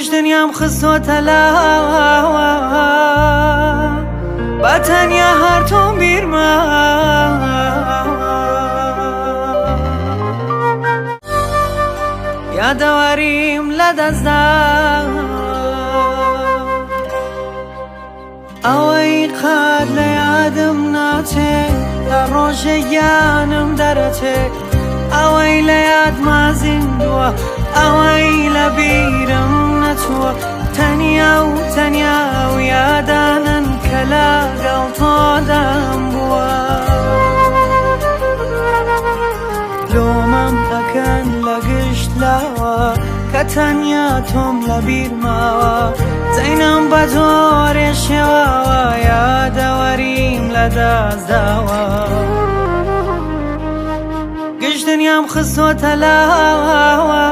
دنيام خستۆتە لاوە بە تەنیا هەرتۆم بیرمە یادەوەریم لە دەستدا ئەوەی قەت لە یادم ناچێت تا ڕۆژە گیانم دەرەچێت ئەوەی لە یادما زیندووە ئەوەی لە بیرم نەچووە تەنیا و تەنیا و یادانن کە لەگەڵ تۆدام بووە لۆمەم ئەکەن لە گشت لاوە کە تەنیا تۆم لە بیرماوە جەینم بە جۆرێ شێواوە یادەوەریم لە دەستداوە گشت دنیام خستۆتە لاوە